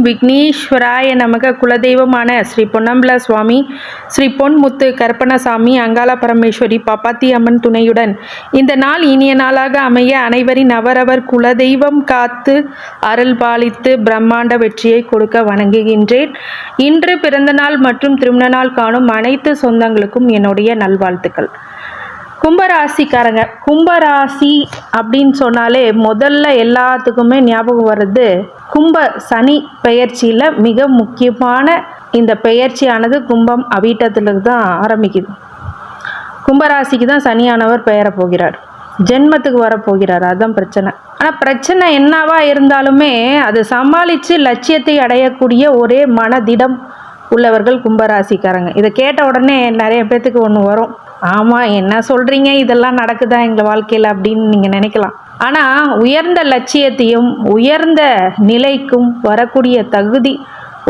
விக்னேஸ்வராய நமக. குலதெய்வமான ஸ்ரீ பொன்னம்பல சுவாமி, ஸ்ரீ பொன்முத்து கருப்பணசாமி, அங்காள பரமேஸ்வரி, பாப்பாத்தி அம்மன் துணையுடன் இந்த நாள் இனிய நாளாக அமைய அனைவரின் அவரவர் குலதெய்வம் காத்து அருள் பாலித்து பிரம்மாண்ட வெற்றியை கொடுக்க வணங்குகின்றேன். இன்று பிறந்தநாள் மற்றும் திருமண நாள் காணும் அனைத்து சொந்தங்களுக்கும் என்னுடைய நல்வாழ்த்துக்கள். கும்பராசிக்காரங்க, கும்பராசி அப்படின்னு சொன்னாலே முதல்ல எல்லாத்துக்குமே ஞாபகம் வர்றது கும்ப சனி பெயர்ச்சியில் மிக முக்கியமான இந்த பெயர்ச்சியானது கும்பம் அவிட்டத்தில் தான் ஆரம்பிக்குது. கும்பராசிக்கு தான் சனியானவர் பெயர போகிறார், ஜென்மத்துக்கு வரப்போகிறார். அதுதான் பிரச்சனை. ஆனால் பிரச்சனை என்னவா இருந்தாலுமே அதை சமாளித்து லட்சியத்தை அடையக்கூடிய ஒரே மனதிடம் உள்ளவர்கள் கும்பராசிக்காரங்க. இதை கேட்ட உடனே நிறைய பேர்த்துக்கு ஒன்று வரும், ஆமாம் என்ன சொல்கிறீங்க, இதெல்லாம் நடக்குதா எங்கள் வாழ்க்கையில் அப்படின்னு நீங்கள் நினைக்கலாம். ஆனால் உயர்ந்த லட்சியத்தையும் உயர்ந்த நிலைக்கும் வரக்கூடிய தகுதி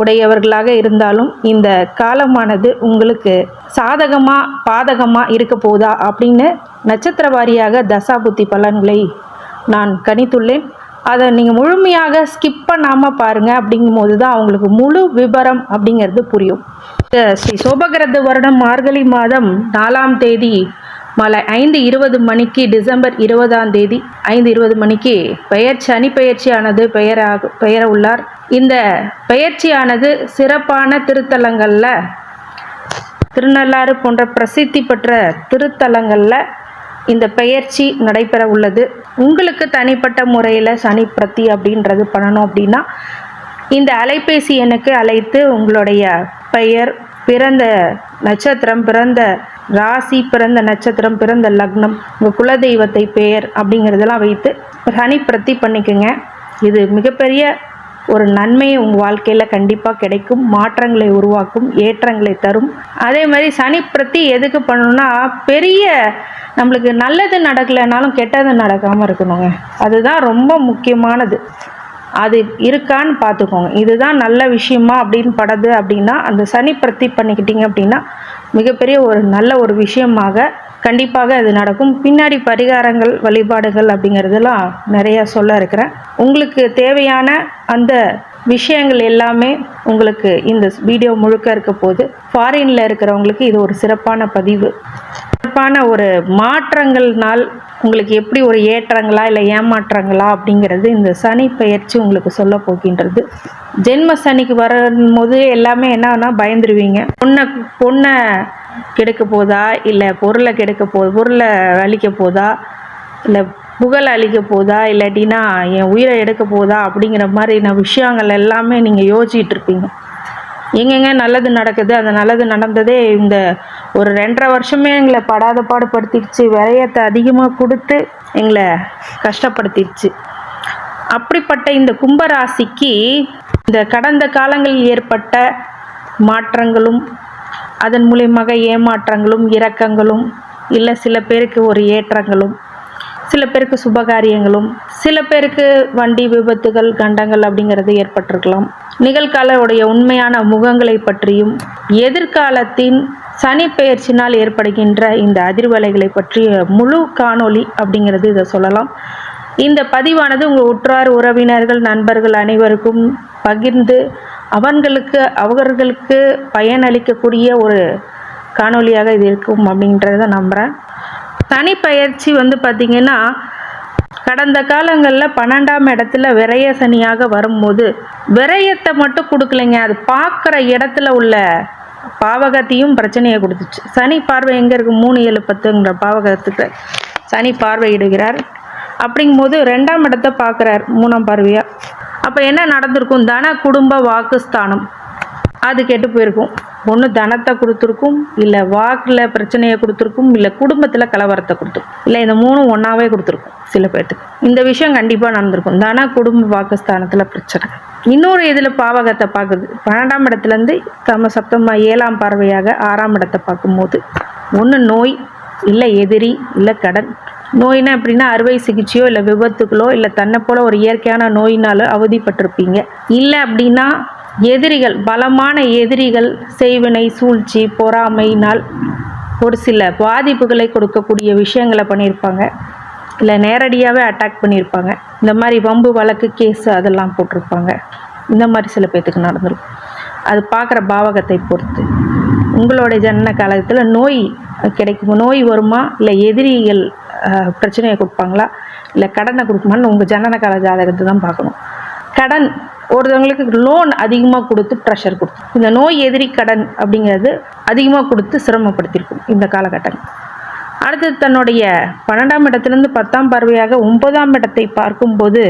உடையவர்களாக இருந்தாலும் இந்த காலமானது உங்களுக்கு சாதகமாக பாதகமாக இருக்க போதா அப்படின்னு நட்சத்திர வாரியாக தசாபுத்தி பலன்களை நான் கணித்துள்ளேன். அதை நீங்கள் முழுமையாக ஸ்கிப் பண்ணாமல் பாருங்கள். அப்படிங்கும்போது தான் அவங்களுக்கு முழு விபரம் அப்படிங்கிறது புரியும். ஸ்ரீ சோபகிருது வருடம் மார்கழி மாதம் 4ஆம் தேதி மாலை 5:20 மணிக்கு, டிசம்பர் 20ஆம் தேதி 5:20 மணிக்கு சனி பெயர்ச்சியானது பெயர உள்ளார். இந்த பெயர்ச்சியானது சிறப்பான திருத்தலங்களில், திருநள்ளாறு போன்ற பிரசித்தி பெற்ற திருத்தலங்களில் இந்த பெயர்ச்சி நடைபெற உள்ளது. உங்களுக்கு தனிப்பட்ட முறையில் சனி பிரத்தி அப்படின்றது பண்ணணும் அப்படின்னா இந்த அலைபேசி எண்ணுக்கு அழைத்து உங்களுடைய பெயர், பிறந்த நட்சத்திரம், பிறந்த ராசி, பிறந்த நட்சத்திரம், பிறந்த லக்னம், உங்கள் குலதெய்வத்தை பெயர் அப்படிங்கிறதெல்லாம் வைத்து சனி பிரத்தி பண்ணிக்கோங்க. இது மிகப்பெரிய ஒரு நன்மையை உங்கள் வாழ்க்கையில் கண்டிப்பாக கிடைக்கும், மாற்றங்களை உருவாக்கும், ஏற்றங்களை தரும். அதே மாதிரி சனி பிரத்தி எதுக்கு பண்ணணும்னா, பெரிய நம்மளுக்கு நல்லது நடக்கலைனாலும் கெட்டது நடக்காமல் இருக்கணுங்க. அதுதான் ரொம்ப முக்கியமானது. அது இருக்கான்னு பார்த்துக்கோங்க. இதுதான் நல்ல விஷயமா அப்படின்னு படுது அப்படின்னா அந்த சனி பிரத்தி பண்ணிக்கிட்டீங்க அப்படின்னா மிகப்பெரிய ஒரு நல்ல ஒரு விஷயமாக கண்டிப்பாக அது நடக்கும். பின்னாடி பரிகாரங்கள், வழிபாடுகள் அப்படிங்கிறதெல்லாம் நிறையா சொல்ல இருக்கிறேன். உங்களுக்கு தேவையான அந்த விஷயங்கள் எல்லாமே உங்களுக்கு இந்த வீடியோ முழுக்க இருக்க போது. ஃபாரினில் இருக்கிறவங்களுக்கு இது ஒரு சிறப்பான பதிவு. சிறப்பான ஒரு மாற்றங்கள்னால் உங்களுக்கு எப்படி ஒரு ஏற்றங்களா இல்லை ஏமாற்றங்களா அப்படிங்கிறது இந்த சனி பெயர்ச்சி உங்களுக்கு சொல்ல போகின்றது. ஜென்ம சனிக்கு வரும்போது எல்லாமே என்னன்னா பயந்துருவீங்க. பொண்ணை கெடுக்க போதா, இல்லை பொருளை கெடுக்க பொருளை அழிக்க போதா, இல்லை புகழ் அழிக்க போதா, இல்லாட்டினா என் உயிரை எடுக்க போதா அப்படிங்கிற மாதிரின விஷயங்கள் எல்லாமே நீங்கள் யோசிச்சுட்டு இருப்பீங்க. எங்கெங்க நல்லது நடக்குது, அந்த நல்லது நடந்ததே இந்த ஒரு 2.5 வருஷமே எங்களை படாத பாடுபடுத்திடுச்சு, விரயத்தை அதிகமாக கொடுத்து எங்களை கஷ்டப்படுத்திடுச்சு. அப்படிப்பட்ட இந்த கும்பராசிக்கு இந்த கடந்த காலங்களில் ஏற்பட்ட மாற்றங்களும், அதன் மூலியமாக ஏமாற்றங்களும், இரக்கங்களும், இல்லை சில பேருக்கு ஒரு ஏற்றங்களும், சில பேருக்கு சுபகாரியங்களும், சில பேருக்கு வண்டி விபத்துகள், கண்டங்கள் அப்படிங்கிறது ஏற்பட்டிருக்கலாம். நிகழ்காலவுடைய உண்மையான முகங்களை பற்றியும், எதிர்காலத்தின் சனி பெயர்ச்சினால் ஏற்படுகின்ற இந்த அதிர்வலைகளை பற்றிய முழு காணொளி அப்படிங்கிறது இதை சொல்லலாம். இந்த பதிவானது உங்கள் உற்றார் உறவினர்கள், நண்பர்கள் அனைவருக்கும் பகிர்ந்து அவர்களுக்கு பயனளிக்கக்கூடிய ஒரு காணொளியாக இது இருக்கும் அப்படின்றத நம்புகிறேன். சனி பயிற்சி பார்த்திங்கன்னா கடந்த காலங்களில் 12ஆம் இடத்துல விரய சனியாக வரும்போது விரயத்தை மட்டும் கொடுக்கலைங்க, அது பார்க்குற இடத்துல உள்ள பாவகத்தையும் பிரச்சனையை கொடுத்துச்சு. சனி பார்வை எங்கே இருக்குது, 3, 7, 10ங்கிற பாவகத்துக்கு சனி பார்வையிடுகிறார். அப்படிங்கும்போது 2ஆம் இடத்தை பார்க்குறார் 3ஆம் பார்வையாக. அப்போ என்ன நடந்திருக்கும், தன குடும்ப வாக்குஸ்தானம் அது கெட்டு போயிருக்கும். ஒன்று தனத்தை கொடுத்துருக்கும், இல்லை வாக்கில் பிரச்சனையை கொடுத்துருக்கும், இல்லை குடும்பத்தில் கலவரத்தை கொடுத்துருக்கும், இல்லை இந்த 3 ஒன்றாவே கொடுத்துருக்கும் சில பேர்த்துக்கு. இந்த விஷயம் கண்டிப்பாக நடந்திருக்கும். தன குடும்ப வாக்குஸ்தானத்தில் பிரச்சனை. இன்னொரு இதில் பாவகத்தை பார்க்குது, 12ஆம் இடத்துலேருந்து சப்தமாக 7ஆம் பார்வையாக 6ஆம் இடத்தை பார்க்கும்போது ஒன்று நோய், இல்லை எதிரி, இல்லை கடன். நோயினா எப்படின்னா அறுவை சிகிச்சையோ இல்லை விபத்துகளோ இல்லை தன்னை போல் ஒரு இயற்கையான நோயினாலோ அவதிப்பட்டிருப்பீங்க. இல்லை அப்படின்னா எதிரிகள், பலமான எதிரிகள் செய்வினை, சூழ்ச்சி, பொறாமையினால் ஒரு சில பாதிப்புகளை கொடுக்கக்கூடிய விஷயங்களை பண்ணியிருப்பாங்க. இல்லை நேரடியாகவே அட்டாக் பண்ணியிருப்பாங்க. இந்த மாதிரி வம்பு வழக்கு கேஸு அதெல்லாம் போட்டிருப்பாங்க. இந்த மாதிரி சில பேர்த்துக்கு நடந்துடும். அது பார்க்குற பாவகத்தை பொறுத்து. உங்களுடைய ஜனன காலத்தில் நோய் கிடைக்கும், நோய் வருமா, இல்லை எதிரிகள் பிரச்சனையை கொடுப்பாங்களா, இல்லை கடனை கொடுக்குமான்னு உங்கள் ஜனன கால ஜாதகத்தை தான் பார்க்கணும். கடன் ஒருத்தவங்களுக்கு லோன் அதிகமாக கொடுத்து ப்ரெஷர் கொடுத்து, இந்த நோய் எதிரி கடன் அப்படிங்கிறது அதிகமாக கொடுத்து சிரமப்படுத்தியிருக்கும் இந்த காலகட்டம். அடுத்தது தன்னுடைய 12ஆம் இடத்திலிருந்து 10ஆம் பார்வையாக 9ஆம் இடத்தை பார்க்கும்போது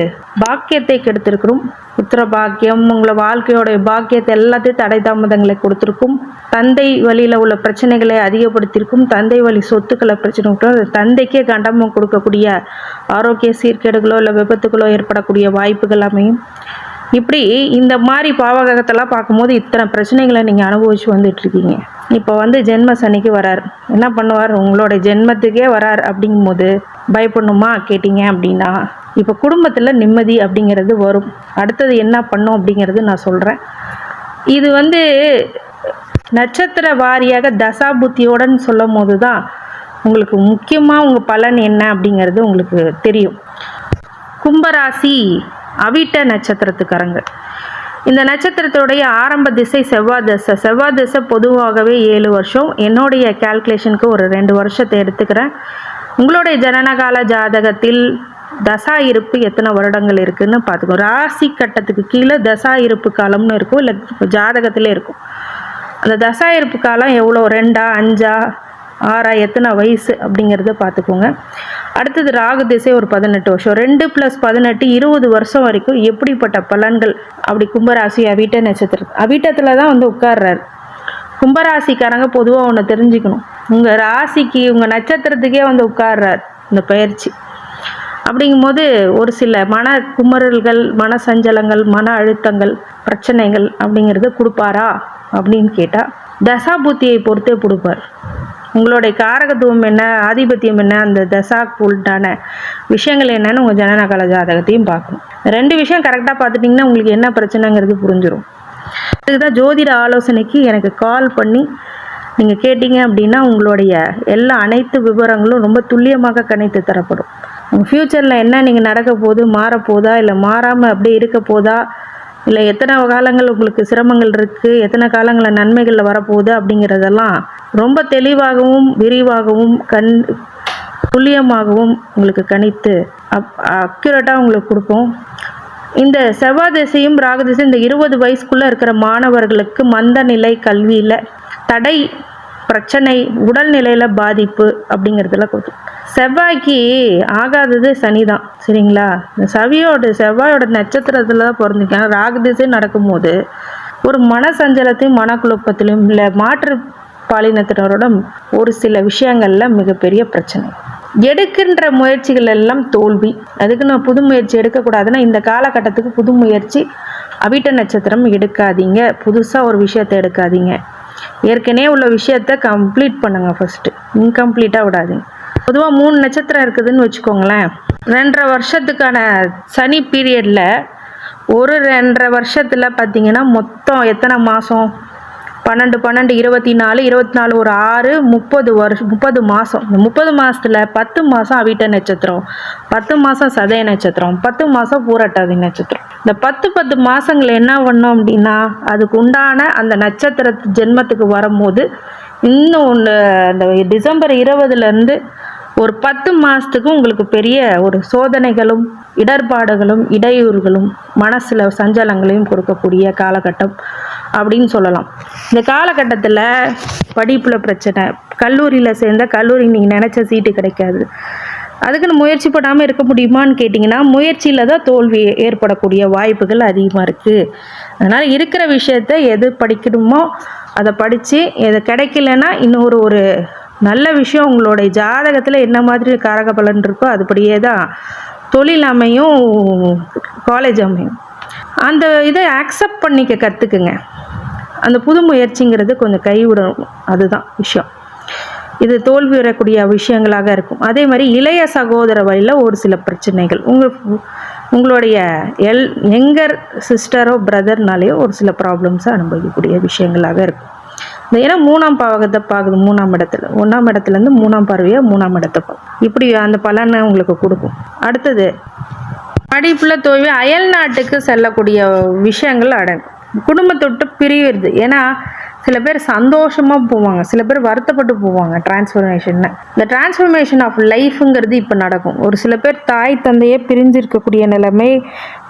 பாக்கியத்தை கெடுத்திருக்கிறோம். புத்திர பாக்கியம், உங்களை வாழ்க்கையோடைய பாக்கியத்தை எல்லாத்தையும் தடை தாமதங்களை கொடுத்துருக்கும். தந்தை வழியில் உள்ள பிரச்சனைகளை அதிகப்படுத்தியிருக்கும். தந்தை வழி சொத்துக்களை பிரச்சனை, தந்தைக்கே கண்டமும் கொடுக்கக்கூடிய ஆரோக்கிய சீர்கேடுகளோ இல்லை விபத்துகளோ ஏற்படக்கூடிய வாய்ப்புகள் அமையும். இப்படி இந்த மாதிரி பாவகத்தெல்லாம் பார்க்கும்போது இத்தனை பிரச்சனைகளை நீங்கள் அனுபவிச்சு வந்துட்டுருக்கீங்க. இப்போ ஜென்ம சனிக்கு வரார். என்ன பண்ணுவார், உங்களோட ஜென்மத்துக்கே வரார். அப்படிங்கும்போது பயப்படணுமா கேட்டிங்க அப்படின்னா, இப்போ குடும்பத்தில் நிம்மதி அப்படிங்கிறது வரும். அடுத்தது என்ன பண்ணும் அப்படிங்கிறது நான் சொல்கிறேன். இது நட்சத்திர வாரியாக தசாபுத்தியோடன்னு சொல்லும் போது தான் உங்களுக்கு முக்கியமாக உங்கள் பலன் என்ன அப்படிங்கிறது உங்களுக்கு தெரியும். கும்பராசி அவிட்ட நட்சத்திரத்துக்காரங்க. இந்த நட்சத்திரத்துடைய ஆரம்ப திசை செவ்வாய் திசை. செவ்வாய் திசை பொதுவாகவே 7 வருஷம். என்னுடைய கால்குலேஷனுக்கு ஒரு 2 வருஷத்தை எடுத்துக்கிறேன். உங்களுடைய ஜனனகால ஜாதகத்தில் தசா இருப்பு எத்தனை வருடங்கள் இருக்குதுன்னு பார்த்துக்கோ. ராசி கட்டத்துக்கு கீழே தசா இருப்பு காலம்னு இருக்கும், இல்லை ஜாதகத்திலே இருக்கும். அந்த தசா இருப்பு காலம் எவ்வளோ, 2, 5, 6, எத்தனை வயசு அப்படிங்கிறத பார்த்துக்கோங்க. அடுத்தது ராகு திசை ஒரு 18 வருஷம். 2 + 18 20 வருஷம் வரைக்கும் எப்படிப்பட்ட பலன்கள். அப்படி கும்பராசி அவிட்ட நட்சத்திரம் அவிட்டத்தில் தான் உட்கார்றாரு. கும்பராசிக்காரங்க பொதுவாக ஒன்று தெரிஞ்சுக்கணும், உங்கள் ராசிக்கு உங்கள் நட்சத்திரத்துக்கே உட்கார்றார் இந்த பயிற்சி. அப்படிங்கும்போது ஒரு சில மன குமரல்கள், மன சஞ்சலங்கள், மன அழுத்தங்கள், பிரச்சனைகள் அப்படிங்கிறத கொடுப்பாரா அப்படின்னு கேட்டால் தசாபுத்தியை பொறுத்தே கொடுப்பார். உங்களுடைய காரகத்துவம் என்ன, ஆதிபத்தியம் என்ன, அந்த தசாக்கு உண்டான விஷயங்கள் என்னன்னு உங்கள் ஜனனகால ஜாதகத்தையும் பார்க்கணும். 2 விஷயம் கரெக்டாக பார்த்துட்டிங்கன்னா உங்களுக்கு என்ன பிரச்சனைங்கிறது புரிஞ்சிடும். அதுக்கு தான் ஜோதிட ஆலோசனைக்கு எனக்கு கால் பண்ணி நீங்கள் கேட்டிங்க அப்படின்னா உங்களுடைய எல்லா அனைத்து விவரங்களும் ரொம்ப துல்லியமாக கணித்து தரப்படும். உங்கள் ஃப்யூச்சரில் என்ன நீங்கள் நடக்க போகுது, மாறப்போதா, இல்லை மாறாமல் அப்படியே இருக்க போதா, இல்லை எத்தனை காலங்கள் உங்களுக்கு சிரமங்கள் இருக்குது, எத்தனை காலங்களில் நன்மைகளில் வரப்போகுது அப்படிங்கிறதெல்லாம் ரொம்ப தெளிவாகவும் விரிவாகவும் துல்லியமாகவும் உங்களுக்கு கணித்து அக்யூரேட்டாக உங்களுக்கு கொடுப்போம். இந்த செவ்வாய் திசையும் ராகு திசையும் இந்த 20 வயசுக்குள்ளே இருக்கிற மாணவர்களுக்கு மந்த நிலை, கல்வியில் தடை, பிரச்சனை, உடல்நிலையில் பாதிப்பு அப்படிங்கிறதுல கொடுக்கும். செவ்வாய்க்கு ஆகாதது சனி தான், சரிங்களா? இந்த செவ்வாயோட நட்சத்திரத்தில் தான் பிறந்திருக்காங்க. ராகு திசை நடக்கும்போது ஒரு மன சஞ்சலத்தையும் மனக்குழப்பத்திலையும் இல்லை மாற்று பாலினத்தினரோட ஒரு சில விஷயங்களில் மிகப்பெரிய பிரச்சனை. எடுக்கின்ற முயற்சிகள் எல்லாம் தோல்வி. அதுக்கு நான் புது முயற்சி எடுக்கக்கூடாதுன்னா இந்த காலகட்டத்துக்கு புது முயற்சி அவிட்ட நட்சத்திரம் எடுக்காதீங்க. புதுசாக ஒரு விஷயத்தை எடுக்காதீங்க. ஏற்கனவே உள்ள விஷயத்த கம்ப்ளீட் பண்ணுங்கள் ஃபஸ்ட்டு, இன்கம்ப்ளீட்டாக விடாதீங்க. பொதுவாக 3 நட்சத்திரம் இருக்குதுன்னு வச்சுக்கோங்களேன். 2.5 வருஷத்துக்கான சனி பீரியடில் ஒரு 2.5 வருஷத்தில் பார்த்தீங்கன்னா மொத்தம் எத்தனை மாதம், 12, 12, 24, 24 ஒரு 6, 30 மாதம். இந்த 30 மாதத்தில் 10 மாதம் அவிட்ட நட்சத்திரம், 10 மாதம் சதய நட்சத்திரம், 10 மாதம் பூரட்டாதி நட்சத்திரம். இந்த 10 மாதங்கள் என்ன பண்ணோம் அப்படின்னா அதுக்கு உண்டான அந்த நட்சத்திர ஜென்மத்துக்கு வரும்போது இன்னும் அந்த டிசம்பர் 20லேருந்து ஒரு 10 மாதத்துக்கு உங்களுக்கு பெரிய ஒரு சோதனைகளும் இடர்பாடுகளும் இடையூறுகளும் மனசில் சஞ்சலங்களையும் கொடுக்கக்கூடிய காலகட்டம் அப்படின்னு சொல்லலாம். இந்த காலகட்டத்தில் படிப்பில் பிரச்சனை, கல்லூரியில் சேர்ந்த கல்லூரி நீங்கள் நினச்ச சீட்டு கிடைக்காது. அதுக்குன்னு முயற்சி பண்ணாமல் இருக்க முடியுமான்னு கேட்டிங்கன்னா முயற்சியில் தான் தோல்வி ஏற்படக்கூடிய வாய்ப்புகள் அதிகமாக இருக்குது. அதனால் இருக்கிற விஷயத்த எது படிக்கணுமோ அதை படித்து எது கிடைக்கலன்னா ஒரு நல்ல விஷயம் உங்களுடைய ஜாதகத்தில் என்ன மாதிரி காரக பலன் இருக்கோ அதுபடியே தான் தொழில் அமையும், காலேஜ் அமையும். அந்த இதை அக்செப்ட் பண்ணிக்க கற்றுக்குங்க. அந்த புது முயற்சிங்கிறது கொஞ்சம் கைவிடணும், அதுதான் விஷயம். இது தோல்வி வரக்கூடிய விஷயங்களாக இருக்கும். அதே மாதிரி இளைய சகோதர வழியில் ஒரு சில பிரச்சனைகள் உங்களுடைய யங்கர் சிஸ்டரோ பிரதர்னாலேயோ ஒரு சில ப்ராப்ளம்ஸை அனுபவிக்கக்கூடிய விஷயங்களாக இருக்கும். ஏன்னா 3ஆம் பாவகத்தை பார்க்குது, 3ஆம் இடத்துல, 1ஆம் இடத்துலேருந்து 3ஆம் பார்வையாக 3ஆம் இடத்தை பார்க்கும். இப்படி அந்த பலனை உங்களுக்கு கொடுக்கும். அடுத்தது படிப்பில் தோல்வி, அயல் நாட்டுக்கு செல்லக்கூடிய விஷயங்கள் அடங்கும். குடும்பத்தை விட்டு பிரியுறது. ஏன்னா சில பேர் சந்தோஷமாக போவாங்க, சில பேர் வருத்தப்பட்டு போவாங்க. டிரான்ஸ்ஃபர்மேஷன், இந்த டிரான்ஸ்ஃபர்மேஷன் ஆஃப் லைஃபுங்கிறது இப்போ நடக்கும். ஒரு சில பேர் தாய் தந்தையே பிரிஞ்சிருக்கக்கூடிய நிலைமை,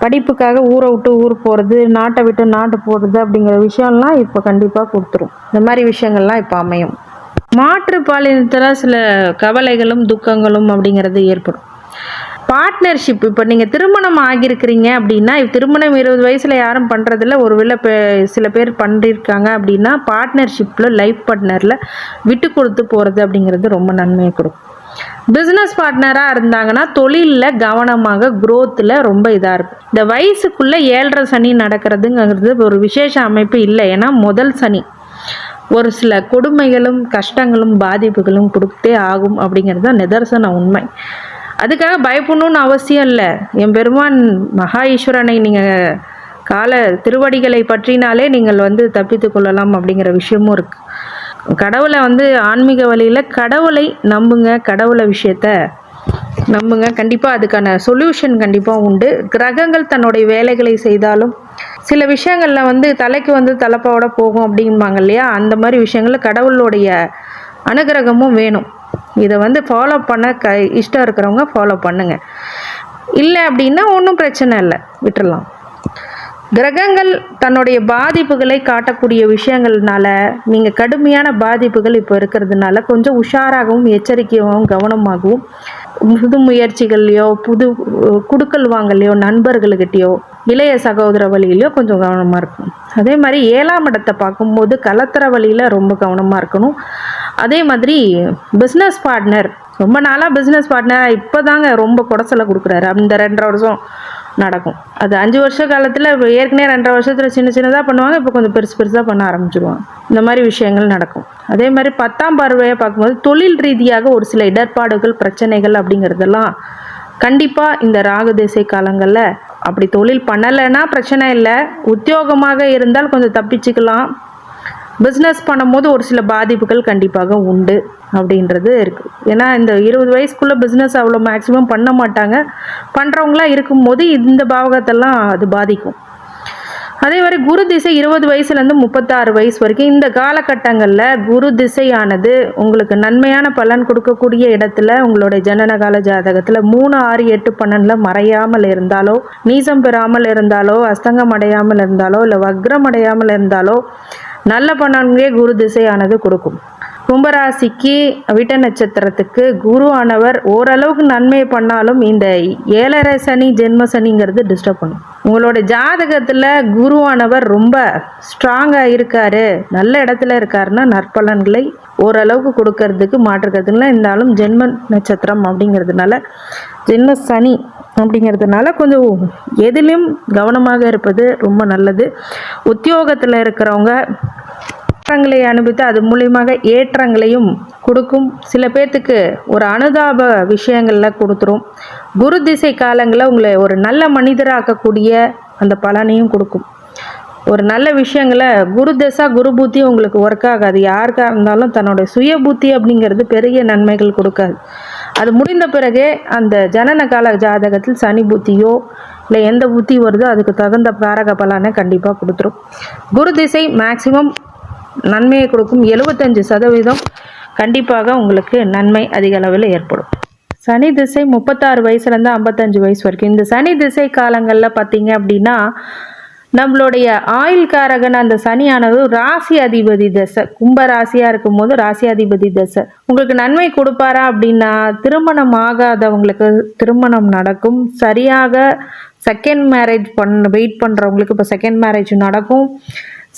படிப்புக்காக ஊரை விட்டு ஊர் போகிறது, நாட்டை விட்டு நாட்டு போகிறது அப்படிங்கிற விஷயம்லாம் இப்போ கண்டிப்பாக கொடுத்துரும். இந்த மாதிரி விஷயங்கள்லாம் இப்போ அமையும். மாற்று பாலினத்தில் சில கவலைகளும் துக்கங்களும் அப்படிங்கிறது ஏற்படும். பார்ட்னர்ஷிப், இப்போ நீங்கள் திருமணம் ஆகியிருக்கிறீங்க அப்படின்னா, திருமணம் 20 வயசில் யாரும் பண்ணுறதில்ல, ஒருவேளை சில பேர் பண்ணியிருக்காங்க அப்படின்னா பார்ட்னர்ஷிப்பில் லைஃப் பார்ட்னரில் விட்டு கொடுத்து போகிறது அப்படிங்கிறது ரொம்ப நன்மையை கொடுக்கும். பிஸ்னஸ் பார்ட்னராக இருந்தாங்கன்னா தொழிலில் கவனமாக, குரோத்தில் ரொம்ப இதாக இருக்கும். இந்த வயசுக்குள்ளே 7.5 சனி நடக்கிறதுங்கிறது ஒரு விசேஷ அமைப்பு இல்லை. ஏன்னா முதல் சனி ஒரு சில கொடுமைகளும் கஷ்டங்களும் பாதிப்புகளும் கொடுத்தே ஆகும் அப்படிங்கிறது தான் நிதர்சன உண்மை. அதுக்காக பயப்படணும்னு அவசியம் இல்லை. என் பெருமான் மகா ஈஸ்வரனை நீங்கள் திருவடிகளை பற்றினாலே நீங்கள் தப்பித்து கொள்ளலாம் அப்படிங்கிற விஷயமும் இருக்குது. கடவுளை ஆன்மீக வழியில் கடவுளை நம்புங்க, கடவுளை விஷயத்த நம்புங்க. கண்டிப்பாக அதுக்கான சொல்யூஷன் கண்டிப்பாக உண்டு. கிரகங்கள் தன்னுடைய வேலைகளை செய்தாலும் சில விஷயங்களில் தலைக்கு தலைப்பாவோட போகும் அப்படிம்பாங்க இல்லையா, அந்த மாதிரி விஷயங்களில் கடவுளுடைய அனுகிரகமும் வேணும். இதை ஃபாலோ பண்ண இஷ்டம் இருக்கிறவங்க ஃபாலோ பண்ணுங்க. இல்லை அப்படின்னா ஒன்றும் பிரச்சனை இல்லை, விட்டுடலாம். கிரகங்கள் தன்னுடைய பாதிப்புகளை காட்டக்கூடிய விஷயங்கள்னால நீங்கள் கடுமையான பாதிப்புகள் இப்போ இருக்கிறதுனால கொஞ்சம் உஷாராகவும் எச்சரிக்கையாகவும் கவனமாகவும் புது முயற்சிகள்லையோ புது குடுக்கல் வாங்கலையோ நண்பர்கள்கிட்டயோ இளைய சகோதர வழியிலையோ கொஞ்சம் கவனமாக இருக்கணும். அதே மாதிரி 7ஆம் இடத்தை பார்க்கும்போது கலத்திர வழியில் ரொம்ப கவனமாக இருக்கணும். அதே மாதிரி பிஸ்னஸ் பார்ட்னர், ரொம்ப நாளாக பிஸ்னஸ் பார்ட்னர் இப்போ தாங்க ரொம்ப குடைச்சலை கொடுக்குறாரு. அந்த 2.5 வருஷம் நடக்கும். அது 5 வருஷ காலத்தில் ஏற்கனவே 2.5 வருஷத்தில் சின்ன சின்னதாக பண்ணுவாங்க, இப்போ கொஞ்சம் பெருசாக பண்ண ஆரம்பிச்சிடுவாங்க. இந்த மாதிரி விஷயங்கள் நடக்கும். அதே மாதிரி 10ஆம் பார்வையை பார்க்கும்போது தொழில் ரீதியாக ஒரு சில இடர்பாடுகள் பிரச்சனைகள் அப்படிங்கிறதெல்லாம் கண்டிப்பாக இந்த ராகு திசை காலங்களில், அப்படி தொழில் பண்ணலைன்னா பிரச்சனை இல்லை, உத்தியோகமாக இருந்தால் கொஞ்சம் தப்பிச்சுக்கலாம். பிஸ்னஸ் பண்ணும்போது ஒரு சில பாதிப்புகள் கண்டிப்பாக உண்டு அப்படின்றது இருக்குது. ஏன்னா இந்த 20 வயசுக்குள்ளே பிஸ்னஸ் அவ்வளோ மேக்ஸிமம் பண்ண மாட்டாங்க. பண்ணுறவங்களாம் இருக்கும்போது இந்த பாவகத்தெல்லாம் அது பாதிக்கும். அதே மாதிரி குரு திசை 20 வயசுலேருந்து 36 வயசு வரைக்கும் இந்த காலகட்டங்களில் குரு திசையானது உங்களுக்கு நன்மையான பலன் கொடுக்கக்கூடிய இடத்துல உங்களுடைய ஜனனகால ஜாதகத்தில் 3, 6, 8, 12 மறையாமல் இருந்தாலோ, நீசம் பெறாமல் இருந்தாலோ, அஸ்தங்கம் அடையாமல் இருந்தாலோ, இல்லை வக்ரம் அடையாமல் இருந்தாலோ நல்ல பலன்களே குரு திசையானது கொடுக்கும். கும்பராசிக்கு விட்ட நட்சத்திரத்துக்கு குரு ஆனவர் ஓரளவுக்கு நன்மை பண்ணாலும் இந்த 7.5 சனி ஜென்ம சனிங்கிறது டிஸ்டர்ப் பண்ணும். உங்களோட ஜாதகத்தில் குருவானவர் ரொம்ப ஸ்ட்ராங்காக இருக்காரு, நல்ல இடத்துல இருக்காருன்னா நற்பலன்களை ஓரளவுக்கு கொடுக்கறதுக்கு மாற்றுக்கிறதுல இருந்தாலும் ஜென்ம நட்சத்திரம் அப்படிங்கிறதுனால, ஜென்ம சனி அப்படிங்கிறதுனால கொஞ்சம் எதிலும் கவனமாக இருப்பது ரொம்ப நல்லது. உத்தியோகத்தில் இருக்கிறவங்க ஏற்றங்களை அனுபவித்து அது மூலியமாக ஏற்றங்களையும் கொடுக்கும். சில பேர்த்துக்கு ஒரு அனுதாப விஷயங்களில் கொடுத்துரும். குரு திசை காலங்களில் உங்களை ஒரு நல்ல மனிதராக்கக்கூடிய அந்த பலனையும் கொடுக்கும். ஒரு நல்ல விஷயங்களை குரு திசா குரு புத்தி உங்களுக்கு ஒர்க் ஆகாது. யாருக்காக இருந்தாலும் தன்னுடைய சுய புத்தி அப்படிங்கிறது பெரிய நன்மைகள் கொடுக்காது. அது முடிந்த பிறகே அந்த ஜனன கால ஜாதகத்தில் சனி புத்தியோ இல்லை எந்த புத்தி வருதோ அதுக்கு தகுந்த காரக பலனை கண்டிப்பாக கொடுத்துரும். குரு திசை மேக்சிமம் நன்மையை கொடுக்கும். 75% கண்டிப்பாக உங்களுக்கு நன்மை அதிக அளவில் ஏற்படும். சனி திசை 36 வயசுலேருந்து 55 வயசு வரைக்கும் இந்த சனி திசை காலங்களில் பார்த்தீங்க அப்படின்னா நம்மளுடைய ஆயுள்காரகன் அந்த சனியானது ராசி அதிபதி தசை, கும்ப ராசியாக இருக்கும்போது ராசி அதிபதி தசை உங்களுக்கு நன்மை கொடுப்பாரா அப்படின்னா, திருமணம் ஆகாதவங்களுக்கு திருமணம் நடக்கும். சரியாக செகண்ட் மேரேஜ் வெயிட் பண்ணுறவங்களுக்கு இப்போ செகண்ட் மேரேஜ் நடக்கும்.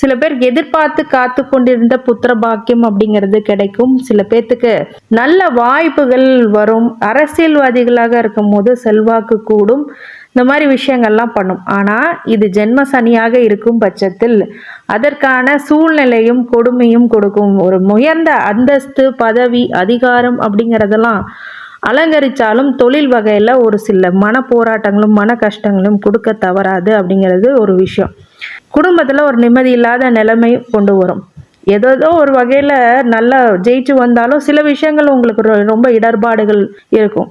சில பேருக்கு எதிர்பார்த்து காத்து கொண்டிருந்த புத்திர பாக்கியம் அப்படிங்கிறது கிடைக்கும். சில பேர்த்துக்கு நல்ல வாய்ப்புகள் வரும். அரசியல்வாதிகளாக இருக்கும் போது செல்வாக்கு கூடும். இந்த மாதிரி விஷயங்கள்லாம் பண்ணும். ஆனால் இது ஜென்ம சனியாக இருக்கும் பட்சத்தில் அதற்கான சூழ்நிலையும் கொடுமையும் கொடுக்கும். ஒரு உயர்ந்த அந்தஸ்து, பதவி, அதிகாரம் அப்படிங்கிறதெல்லாம் அலங்கரித்தாலும் தொழில் வகையில் ஒரு சில மன போராட்டங்களும் மன கஷ்டங்களும் கொடுக்க தவறாது அப்படிங்கிறது ஒரு விஷயம். குடும்பத்தில் ஒரு நிம்மதி இல்லாத நிலைமை கொண்டு வரும். ஏதோ ஒரு வகையில் நல்லா ஜெயிச்சு வந்தாலும் சில விஷயங்கள் உங்களுக்கு ரொம்ப இடர்பாடுகள் இருக்கும்.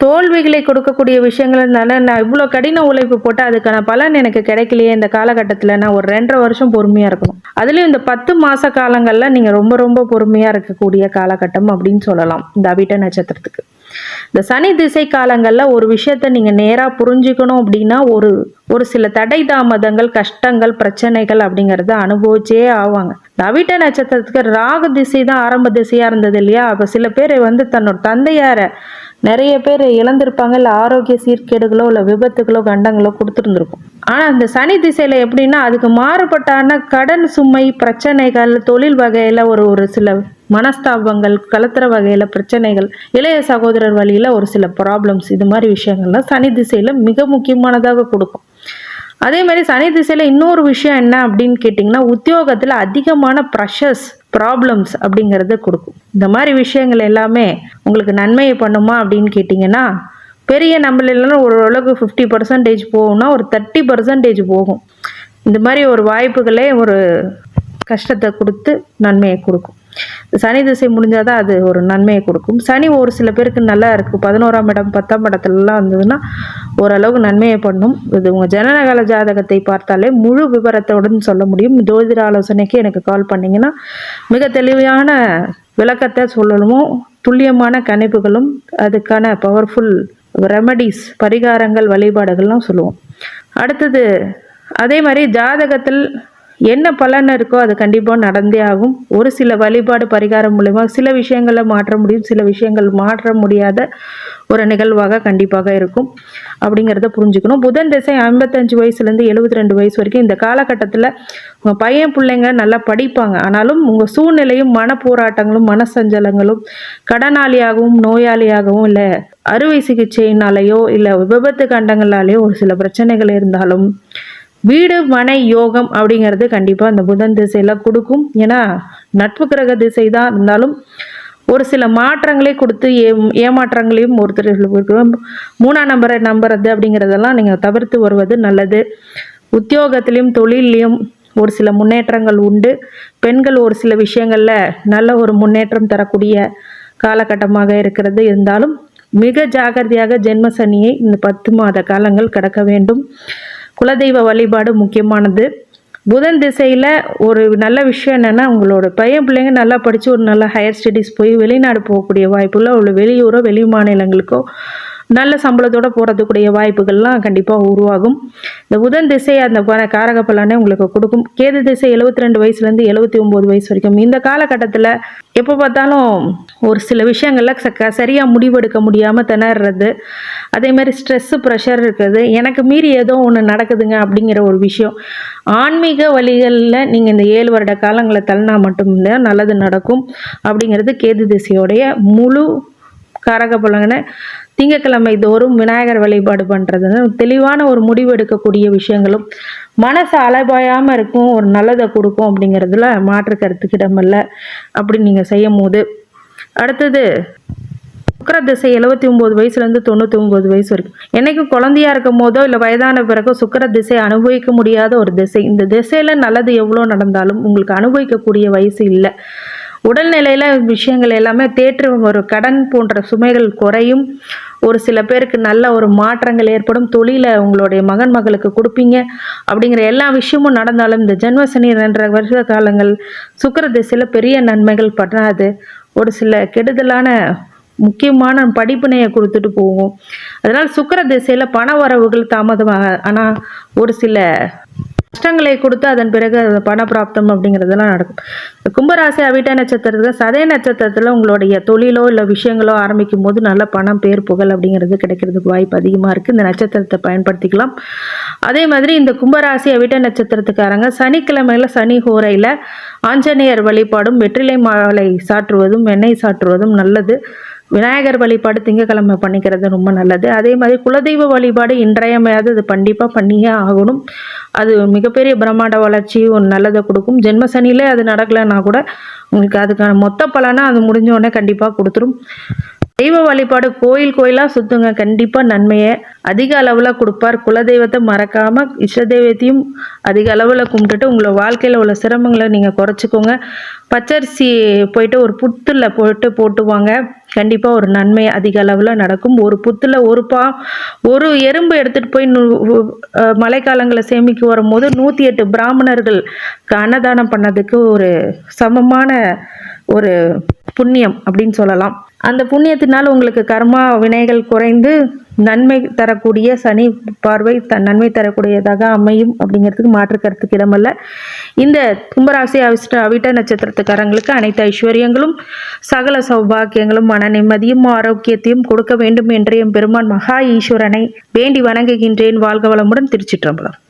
தோல்விகளை கொடுக்கக்கூடிய விஷயங்கள்னால நான் இவ்வளோ கடின உழைப்பு போட்டு அதுக்கான பலன் எனக்கு கிடைக்கலையே இந்த காலகட்டத்தில், நான் ஒரு 2.5 வருஷம் பொறுமையாக இருக்கணும். அதுலேயும் இந்த 10 மாத காலங்களில் நீங்கள் ரொம்ப ரொம்ப பொறுமையாக இருக்கக்கூடிய காலகட்டம் அப்படின்னு சொல்லலாம் இந்த அவிட்ட நட்சத்திரத்துக்கு. இந்த சனி திசை காலங்களில் ஒரு விஷயத்த நீங்கள் நேராக புரிஞ்சுக்கணும் அப்படின்னா ஒரு சில தடை தாமதங்கள், கஷ்டங்கள், பிரச்சனைகள் அப்படிங்கிறத அனுபவிச்சே ஆவாங்க. இந்த அவிட்ட நட்சத்திரத்துக்கு ராகு திசை தான் ஆரம்ப திசையாக இருந்தது இல்லையா? அப்போ சில பேர் தன்னோட தந்தையாரை நிறைய பேர் இழந்திருப்பாங்க, இல்லை ஆரோக்கிய சீர்கேடுகளோ இல்லை விபத்துகளோ கண்டங்களோ கொடுத்துருந்துருக்கும். ஆனால் இந்த சனி திசையில் எப்படின்னா அதுக்கு மாறுபட்டான கடன் சுமை, பிரச்சனைகள், தொழில் வகையில் ஒரு சில மனஸ்தாபங்கள், கலத்துற வகையில் பிரச்சனைகள், இளைய சகோதரர் வழியில் ஒரு சில ப்ராப்ளம்ஸ், இது மாதிரி விஷயங்கள்லாம் சனி திசையில் மிக முக்கியமானதாக கொடுக்கும். அதே மாதிரி சனி திசையில் இன்னொரு விஷயம் என்ன அப்படின்னு கேட்டிங்கன்னா, உத்தியோகத்தில் அதிகமான ப்ரெஷர்ஸ், ப்ராப்ளம்ஸ் அப்படிங்கிறத கொடுக்கும். இந்த மாதிரி விஷயங்கள் எல்லாமே உங்களுக்கு நன்மையை பண்ணுமா அப்படின்னு கேட்டிங்கன்னா, பெரிய நம்மளால ஓரளவுக்கு 50% போகும்னா ஒரு 30% போகும். இந்த மாதிரி ஒரு வாய்ப்புகளே ஒரு கஷ்டத்தை கொடுத்து நன்மையை கொடுக்கும். சனி திசை முடிஞ்சாதான் அது ஒரு நன்மையை கொடுக்கும். சனி ஒரு சில பேருக்கு நல்லா இருக்குது, 11ஆம் இடம் 10ஆம் இடத்துலலாம் இருந்ததுன்னா ஓரளவுக்கு நன்மையை பண்ணும். இது உங்கள் ஜனனகால ஜாதகத்தை பார்த்தாலே முழு விவரத்துடன் சொல்ல முடியும். ஜோதிட ஆலோசனைக்கு எனக்கு கால் பண்ணிங்கன்னா மிக தெளிவான விளக்கத்தை சொல்லணுமோ, துல்லியமான கணிப்புகளும் அதுக்கான பவர்ஃபுல் ரெமடிஸ், பரிகாரங்கள், வழிபாடுகள்லாம் சொல்லுவோம். அடுத்தது அதே மாதிரி ஜாதகத்தில் என்ன பலன் இருக்கோ அது கண்டிப்பாக நடந்தே ஆகும். ஒரு சில வழிபாடு பரிகாரம் மூலமா சில விஷயங்களை மாற்ற முடியும், சில விஷயங்கள் மாற்ற முடியாத ஒரு நிகழ்வாக கண்டிப்பாக இருக்கும் அப்படிங்கிறத புரிஞ்சுக்கணும். புதன் திசை 55 வயசுலேருந்து 72 வயசு வரைக்கும் இந்த காலகட்டத்தில் உங்கள் பையன் பிள்ளைங்க நல்லா படிப்பாங்க. ஆனாலும் உங்கள் சூழ்நிலையும் மன போராட்டங்களும் மனசஞ்சலங்களும், கடனாளியாகவும் நோயாளியாகவும் இல்லை அறுவை சிகிச்சையினாலேயோ இல்லை விபத்து கண்டங்களாலேயோ ஒரு சில பிரச்சனைகள் இருந்தாலும் வீடு மனை யோகம் அப்படிங்கிறது கண்டிப்பாக அந்த புதன் திசையில் கொடுக்கும். ஏன்னா நட்பு கிரக திசை தான் இருந்தாலும் ஒரு சில மாற்றங்களை கொடுத்து ஏமாற்றங்களையும் ஒருத்தர் 3ஆம் நம்பரை நம்புறது அப்படிங்கிறதெல்லாம் நீங்கள் தவிர்த்து வருவது நல்லது. உத்தியோகத்திலையும் தொழிலையும் ஒரு சில முன்னேற்றங்கள் உண்டு. பெண்கள் ஒரு சில விஷயங்களில் நல்ல ஒரு முன்னேற்றம் தரக்கூடிய காலகட்டமாக இருக்கிறது. இருந்தாலும் மிக ஜாகிரதையாக ஜென்ம சனியை இந்த 10 மாத காலங்கள் கடக்க வேண்டும். குலதெய்வ வழிபாடு முக்கியமானது. புதன் திசையில் ஒரு நல்ல விஷயம் என்னென்னா, உங்களோட பையன் பிள்ளைங்க நல்லா படித்து ஒரு நல்ல ஹையர் ஸ்டடீஸ் போய் வெளிநாடு போகக்கூடிய வாய்ப்புள்ள ஒரு வெளியூரோ வெளி மாநிலங்களுக்கோ நல்ல சம்பளத்தோடு போகிறதுக்குரிய வாய்ப்புகள்லாம் கண்டிப்பாக உருவாகும். இந்த புதன் திசை அந்த காரக பலனை உங்களுக்கு கொடுக்கும். கேது திசை 72 வயசுலேருந்து 79 வயசு வரைக்கும் இந்த காலகட்டத்தில் எப்போ பார்த்தாலும் ஒரு சில விஷயங்களில் சரியாக முடிவெடுக்க முடியாமல் திணறது, அதேமாதிரி ஸ்ட்ரெஸ்ஸு, ப்ரெஷர் இருக்குது, எனக்கு மீறி ஏதோ ஒன்று நடக்குதுங்க அப்படிங்கிற ஒரு விஷயம். ஆன்மீக வழிகளில் நீங்கள் இந்த 7 வருட காலங்களை தள்ளினா மட்டும்தான் நல்லது நடக்கும் அப்படிங்கிறது கேது திசையோடைய முழு காரக பலனை. திங்கக்கிழமை தோறும் விநாயகர் வழிபாடு பண்ணுறதுன்னு தெளிவான ஒரு முடிவு எடுக்கக்கூடிய விஷயங்களும் மனசு அலைபாயாமல் இருக்கும், ஒரு நல்லதை கொடுக்கும் அப்படிங்கிறதுல மாற்று கருத்துக்கு இடமில்லை அப்படி நீங்கள் செய்யும் போது. அடுத்தது சுக்கிர திசை 79 வயசுலேருந்து 99 வயசு வரைக்கும். என்னைக்கும் குழந்தையா இருக்கும் போதோ இல்லை வயதான பிறகு சுக்கிர திசை அனுபவிக்க முடியாத ஒரு திசை. இந்த திசையில் நல்லது எவ்வளோ நடந்தாலும் உங்களுக்கு அனுபவிக்கக்கூடிய வயசு இல்லை. உடல்நிலையில் விஷயங்கள் எல்லாமே தேற்று ஒரு கடன் போன்ற சுமைகள் குறையும். ஒரு சில பேருக்கு நல்ல ஒரு மாற்றங்கள் ஏற்படும். தொழிலை உங்களுடைய மகன் மகளுக்கு கொடுப்பீங்க அப்படிங்கிற எல்லா விஷயமும் நடந்தாலும் இந்த ஜென்மசனி 2.5 வருஷ காலங்கள் சுக்கிர திசையில் பெரிய நன்மைகள் பண்ணாது. ஒரு சில கெடுதலான முக்கியமான படிப்பினையை கொடுத்துட்டு போகும். அதனால் சுக்கிர திசையில் பண வரவுகள் தாமதமாக, ஆனால் ஒரு சில கஷ்டங்களை கொடுத்து அதன் பிறகு பண பிராப்தம் அப்படிங்கிறதெல்லாம் நடக்கும். கும்பராசி அவிட்ட நட்சத்திரத்தில் சதய நட்சத்திரத்தில் உங்களுடைய தொழிலோ இல்லை விஷயங்களோ ஆரம்பிக்கும் போது நல்ல பணம், பேர், புகழ் அப்படிங்கிறது கிடைக்கிறதுக்கு வாய்ப்பு அதிகமாக இருக்குது. இந்த நட்சத்திரத்தை பயன்படுத்திக்கலாம். அதே மாதிரி இந்த கும்பராசி அவிட்ட நட்சத்திரத்துக்காரங்க சனிக்கிழமையில் சனி ஹோரையில் ஆஞ்சநேயர் வழிபாடும் வெற்றிலை மாலை சாற்றுவதும் எண்ணெய் சாற்றுவதும் நல்லது. விநாயகர் வழிபாடு திங்கக்கிழமை பண்ணிக்கிறது ரொம்ப நல்லது. அதே மாதிரி குலதெய்வ வழிபாடு இன்றையமையாது, அது கண்டிப்பாக பண்ணியே ஆகணும். அது மிகப்பெரிய பிரம்மாண்ட வளர்ச்சி ஒரு நல்லதை கொடுக்கும். ஜென்மசனிலே அது நடக்கலைன்னா கூட உங்களுக்கு அதுக்கான மொத்த பலனை அது முடிஞ்ச உடனே கண்டிப்பாக கொடுத்துரும். தெய்வ வழிபாடு கோயில் கோயிலாக சுற்றுங்க, கண்டிப்பாக நன்மையை அதிக அளவில் கொடுப்பார். குலதெய்வத்தை மறக்காமல் இஷ்ட தெய்வத்தையும் அதிக அளவில் கும்பிட்டுட்டு உங்களை வாழ்க்கையில் உள்ள சிரமங்களை நீங்கள் குறைச்சிக்கோங்க. பச்சரிசி போயிட்டு ஒரு புத்தில் போட்டுவாங்க, கண்டிப்பாக ஒரு நன்மை அதிக அளவில் நடக்கும். ஒரு புத்தில் ஒரு எறும்பு எடுத்துகிட்டு போய் மழைக்காலங்களை சேமிக்க வரும்போது 108 பிராமணர்களுக்கு அன்னதானம் பண்ணதுக்கு ஒரு சமமான ஒரு புண்ணியம் அப்படின்னு சொல்லலாம். அந்த புண்ணியத்தினால் உங்களுக்கு கர்மா வினைகள் குறைந்து நன்மை தரக்கூடிய சனி பார்வை நன்மை தரக்கூடியதாக அமையும் அப்படிங்கிறதுக்கு மாற்று கருத்துக்கு இடமல்ல. இந்த கும்பராசி அவிட்ட நட்சத்திரத்துக்காரங்களுக்கு அனைத்து ஐஸ்வர்யங்களும் சகல சௌபாக்கியங்களும் மன நிம்மதியும் ஆரோக்கியத்தையும் கொடுக்க வேண்டும் என்று என் பெருமான் மகா ஈஸ்வரனை வேண்டி வணங்குகின்றேன். வாழ்க வளமுடன். திருச்சிற்றம்பலம்.